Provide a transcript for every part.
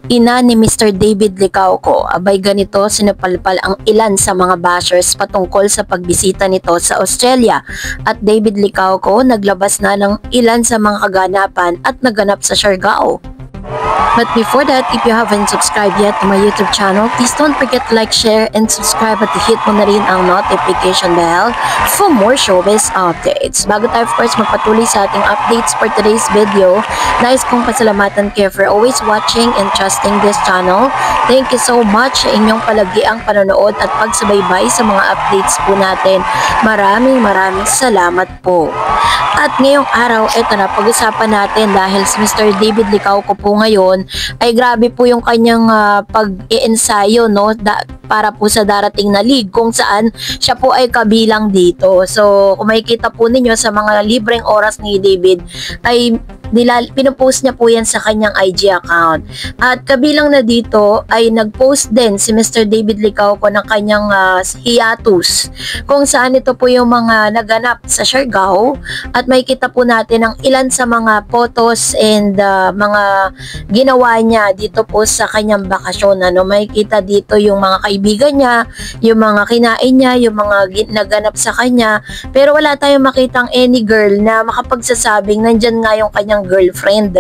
Ina ni Mr. David Licauco, abay ganito sinapalpal ang ilan sa mga bashers patungkol sa pagbisita nito sa Australia at David Licauco naglabas na ng ilan sa mga kaganapan at naganap sa Siargao. But before that, if you haven't subscribed yet to my YouTube channel, please don't forget to like, share, and subscribe at hit mo na rin ang notification bell for more showbiz updates. Bago tayo, of course, magpatuloy sa ating updates for today's video, nais kong pasalamatan kayo for always watching and trusting this channel. Thank you so much sa inyong palagiang panonood at pagsubaybay sa mga updates po natin. Maraming salamat po. At ngayong araw, eto na, pag-usapan natin dahil si Mr. David Licauco po ngayon ay grabe po yung kanyang pag-iensayo, no, para po sa darating na league kung saan siya po ay kabilang dito. So kung makikita po ninyo sa mga libreng oras ni David ay pinupost niya po yan sa kanyang IG account. At kabilang na dito ay nagpost din si Mr. David Licauco ng kanyang hiatus kung saan ito po yung mga naganap sa Siargao at makikita po natin ang ilan sa mga photos and mga ginawa niya dito po sa kanyang bakasyon. Ano, makikita dito yung mga kaibigan niya, yung mga kinain niya, yung mga naganap sa kanya, pero wala tayong makitang any girl na makapagsasabing nandyan nga yung kanyang girlfriend,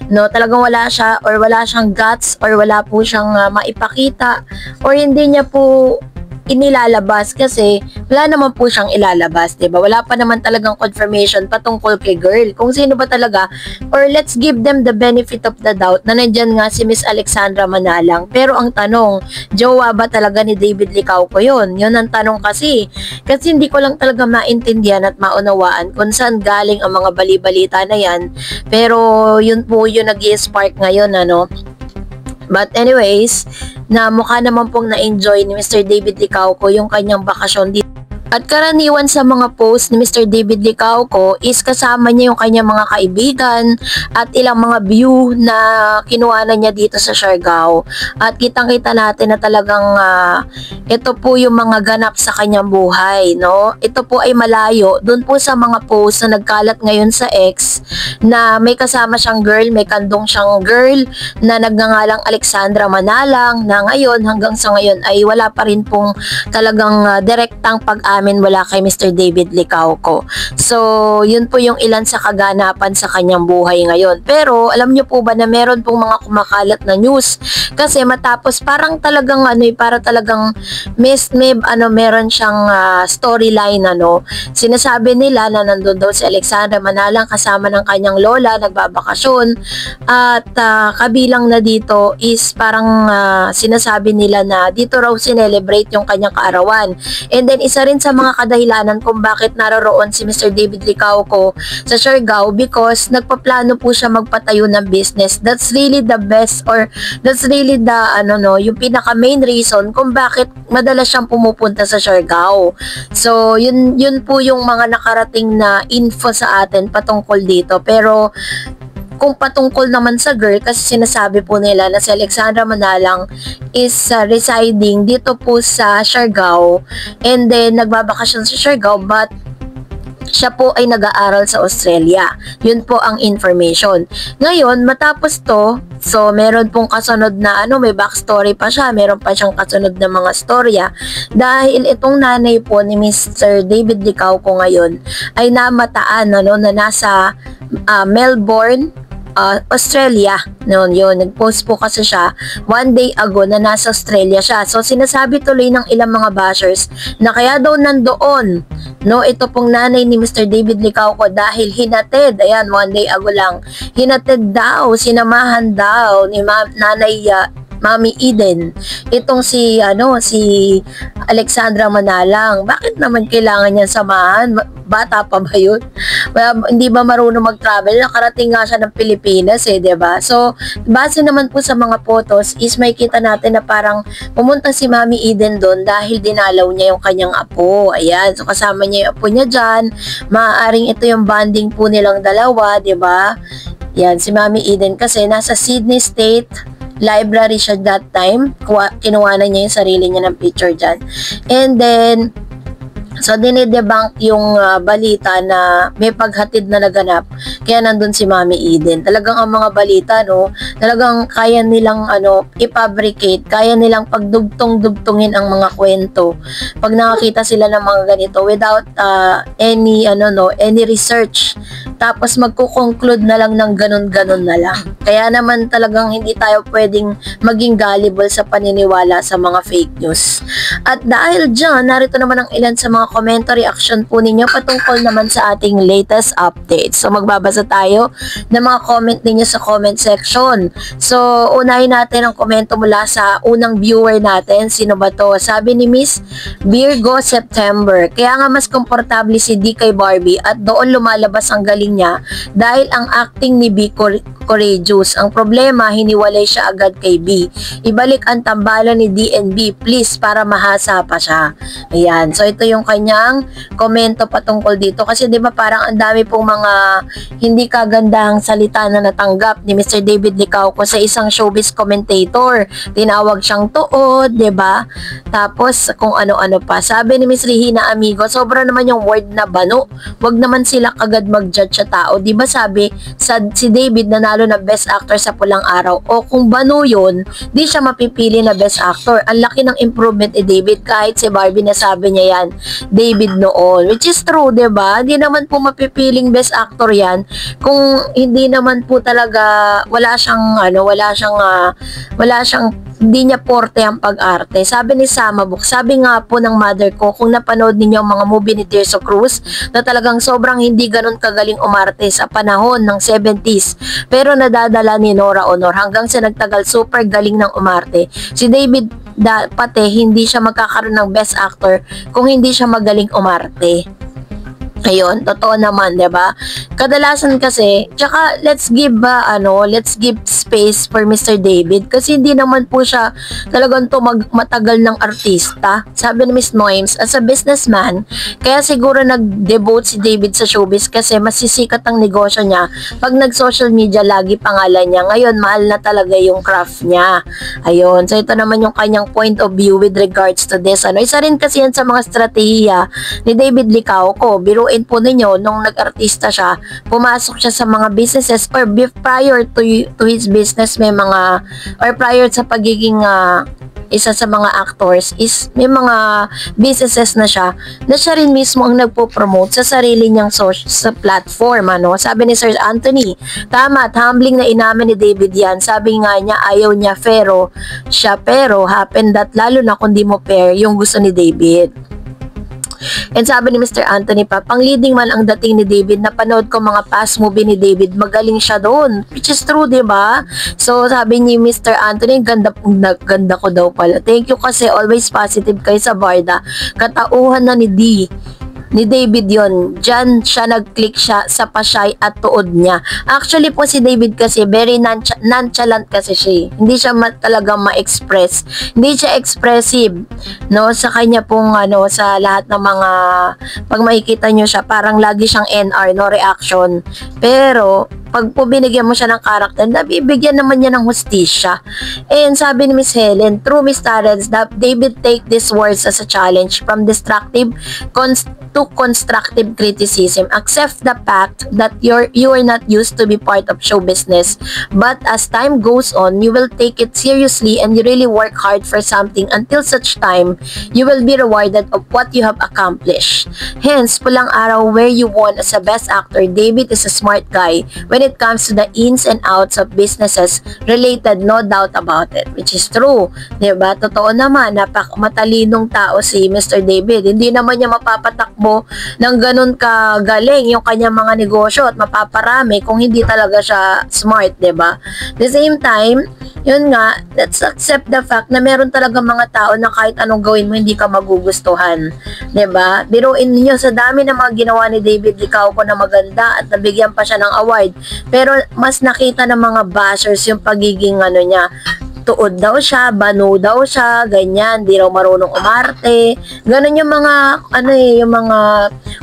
no? Talagang wala siya or wala siyang guts or wala po siyang maipakita or hindi niya po inilalabas kasi wala naman po siyang ilalabas, diba? Wala pa naman talagang confirmation patungkol kay girl kung sino ba talaga, or let's give them the benefit of the doubt na nandyan nga si Miss Alexandra Manalang. Pero ang tanong, jowa ba talaga ni David Licauco yun? Yun ang tanong kasi hindi ko lang talaga maintindihan at maunawaan kung saan galing ang mga bali-balita na yan, pero yun po yung nag-i-spark ngayon, ano. But anyways, na mukha naman pong na-enjoy ni Mr. David Licauco yung kanyang bakasyon dito. At karaniwan sa mga post ni Mr. David Licauco is kasama niya yung kanyang mga kaibigan at ilang mga view na kinuhanan niya dito sa Siargao. At kitang-kita natin na talagang ito po yung mga ganap sa kanyang buhay, no? Ito po ay malayo dun po sa mga post na nagkalat ngayon sa X na may kasama siyang girl, may kandong siyang girl na nagngangalang Alexandra Manalang na ngayon hanggang sa ngayon ay wala pa rin pong talagang direktang pag-amin wala kay Mr. David Licauco. So, yun po yung ilan sa kaganapan sa kanyang buhay ngayon. Pero, alam nyo po ba na meron pong mga kumakalat na news? Kasi matapos parang talagang para talagang meron siyang storyline, ano. Sinasabi nila na nandun daw si Alexandra Manalang kasama ng kanyang lola, nagbabakasyon. At kabilang na dito is parang sinasabi nila na dito raw sinelebrate yung kanyang kaarawan. And then, isa rin sa mga kadahilanan kung bakit naroroon si Mr. David Licauco sa Siargao because nagpaplano po siya magpatayo ng business. That's really the best or that's really the yung pinaka main reason kung bakit madalas siyang pumupunta sa Siargao. So yun po yung mga nakarating na info sa atin patungkol dito. Pero kung patungkol naman sa girl, kasi sinasabi po nila na si Alexandra Manalang is residing dito po sa Siargao and then nagbabakasyon sa Siargao but siya po ay nag-aaral sa Australia. Yun po ang information. Ngayon, matapos to, so meron pong kasunod na may backstory pa siya, meron pa siyang kasunod na mga storya dahil itong nanay po ni Mr. David Licauco ngayon ay namataan na nasa Melbourne, Australia. Noon yun, nag-post po kasi siya one day ago na nasa Australia siya. So sinasabi tuloy ng ilang mga bashers na kaya daw nandoon ito pong nanay ni Mr. David Licauco dahil hinatid, ayan, one day ago lang, hinatid daw, sinamahan daw ni nanay Mami Eden itong si Alexandra Manalang. Bakit naman kailangan niya samahan? Bata pa ba yun? Hindi ba marunong mag-travel? Nakarating nga siya ng Pilipinas, diba? So, base naman po sa mga photos is may kita natin na parang pumunta si Mami Eden doon dahil dinalaw niya yung kanyang apo. Ayan, so kasama niya yung apo niya dyan. Maaaring ito yung bonding po nilang dalawa, diba? Yan, si Mami Eden kasi nasa Sydney State Library siya that time. Kinuha na niya yung sarili niya ng picture dyan. And then, So, dinidebunk yung balita na may paghatid na naganap. Kaya nandun si Mami Eden. Talagang ang mga balita, no, talagang kaya nilang i-fabricate, kaya nilang pagdugtong-dugtungin ang mga kwento pag nakakita sila ng mga ganito without any research. Tapos magko-conclude na lang ng ganun-ganun na lang. Kaya naman talagang hindi tayo pwedeng maging gullible sa paniniwala sa mga fake news. At dahil dyan, narito naman ang ilan sa mga komento, reaction po ninyo patungkol naman sa ating latest update. So magbabasa tayo ng mga comment ninyo sa comment section. So unahin natin ang komento mula sa unang viewer natin. Sino ba to? Sabi ni Miss Virgo September, kaya nga mas komportable si D kay Barbie at doon lumalabas ang galing niya dahil ang acting ni B courageous. Ang problema, hiniwalay siya agad kay B. Ibalik ang tambalan ni D and B, please, para mahasa pa siya. Ayan. So, ito yung kanyang komento patungkol dito. Kasi, di ba, parang ang dami pong mga hindi kagandahang salita na natanggap ni Mr. David Licauco sa isang showbiz commentator. Tinawag siyang tuod, di ba? Tapos, kung ano-ano pa. Sabi ni Miss Regina Amigo, sobra naman yung word na bano. Wag naman sila kagad mag-judge sa tao. Di ba sabi, si David nanalo na Best Actor sa Pulang Araw. O kung bano yun, di siya mapipili na Best Actor. Ang laki ng improvement ni David kahit si Barbie na sabi niya yan, David noon. Which is true, di ba? Hindi naman po mapipiling Best Actor yan kung hindi naman po talaga wala siyang hindi niya porte ang pag-arte. Sabi ni Samabuk, sabi nga po ng mother ko, kung napanood ninyo ang mga movie ni Tirso Cruz, na talagang sobrang hindi ganun kagaling umarte sa panahon ng 70s. Pero nadadala ni Nora Honor hanggang sa nagtagal super galing ng umarte. Si David pati hindi siya magkakaroon ng Best Actor kung hindi siya magaling umarte. Ayun, totoo naman, 'di ba? Kadalasan kasi, tsaka let's give space for Mr. David kasi hindi naman po siya talagang matagal ng artista. Sabi ni Miss Noims, as a businessman, kaya siguro nag-devote si David sa showbiz kasi masisikat ang negosyo niya. Pag nag-social media, lagi pangalan niya. Ngayon, mahal na talaga yung craft niya. Ayun, so ito naman yung kanyang point of view with regards to this. Isa rin kasi yan sa mga strategiya ni David Licauco. Biruin po ninyo, nung nag-artista siya, pumasok siya sa mga businesses or prior to his business, may mga, or prior sa pagiging isa sa mga actors is may mga businesses na siya rin mismo ang nagpo-promote sa sarili niyang sa platform. Sabi ni Sir Anthony, tama at humbling na inamin ni David yan. Sabi nga niya ayaw niya pero happen that lalo na kung di mo pair yung gusto ni David. And sabi ni Mr. Anthony pa, pang leading man ang dating ni David. Napanood ko mga past movie ni David, magaling siya doon. Which is true, diba? So sabi ni Mr. Anthony, ganda ko daw pala. Thank you kasi always positive kayo sa Barda. Katauhan na ni David yon. Diyan siya nag-click siya sa pasay at tuod niya. Actually po si David kasi very nonchalant kasi siya. Hindi siya talaga ma-express. Hindi siya expressive, sa kanya pong sa lahat ng mga pag makikita niyo siya parang lagi siyang NR, no reaction. Pero pag po binigyan mo siya ng karakter, nabibigyan naman niya ng hustisya. And sabi ni Miss Helen, true Miss Tarens, that David take these words as a challenge from destructive to constructive criticism. Accept the fact that you are not used to be part of show business, but as time goes on, you will take it seriously and you really work hard for something until such time you will be rewarded of what you have accomplished. Hence, Pulang Araw where you won as a best actor, David is a smart guy when it comes to the ins and outs of businesses related, no doubt about it, which is true. Diba? Totoo naman, matalinong tao si Mr. David. Hindi naman niya mapapatakbo ng ganun kagaling yung kanyang mga negosyo at mapaparami kung hindi talaga siya smart, diba? At the same time, yun nga, let's accept the fact na meron talaga mga tao na kahit anong gawin mo, hindi ka magugustuhan. Diba? Biruin niyo sa dami ng mga ginawa ni David Licauco na maganda at nabigyan pa siya ng award. Pero mas nakita ng mga bashers yung pagiging niya, tuod daw siya, bano daw siya, ganyan, di raw marunong umarte. Ganun yung mga yung mga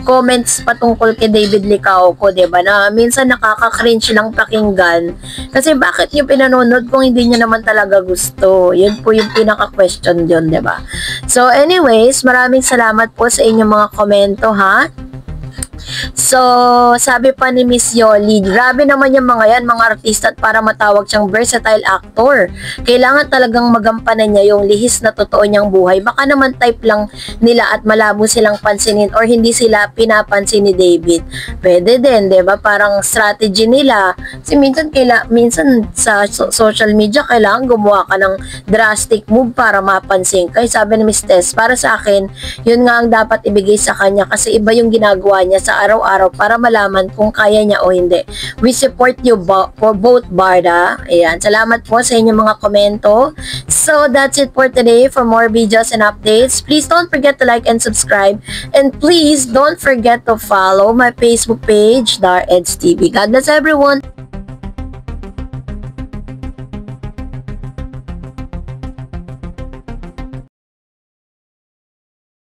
comments patungkol kay David Licauco, 'di ba? Na minsan nakaka-cringe lang pakinggan. Kasi bakit niyo pinanonood kung hindi niyo naman talaga gusto? Yun po yung pinaka-question diyon, 'di ba? So anyways, maraming salamat po sa inyong mga komento, ha? So, sabi pa ni Miss Yoli, grabe naman yung mga yan, mga artista, at para matawag siyang versatile actor. Kailangan talagang magampanan niya yung lihis na totoo niyang buhay. Baka naman type lang nila at malabo silang pansinin or hindi sila pinapansin ni David. Pwede din, 'di ba? Parang strategy nila. Kasi minsan sa social media kailangan gumawa ka ng drastic move para mapansin. Kaya sabi ni Miss Tess, para sa akin, yun nga ang dapat ibigay sa kanya kasi iba yung ginagawa niya sa araw-araw para malaman kung kaya niya o hindi. We support you for both, Barda. Ayan, salamat po sa inyong mga komento. So, that's it for today. For more videos and updates, please don't forget to like and subscribe. And please don't forget to follow my Facebook page, Dar Eds TV. God bless everyone!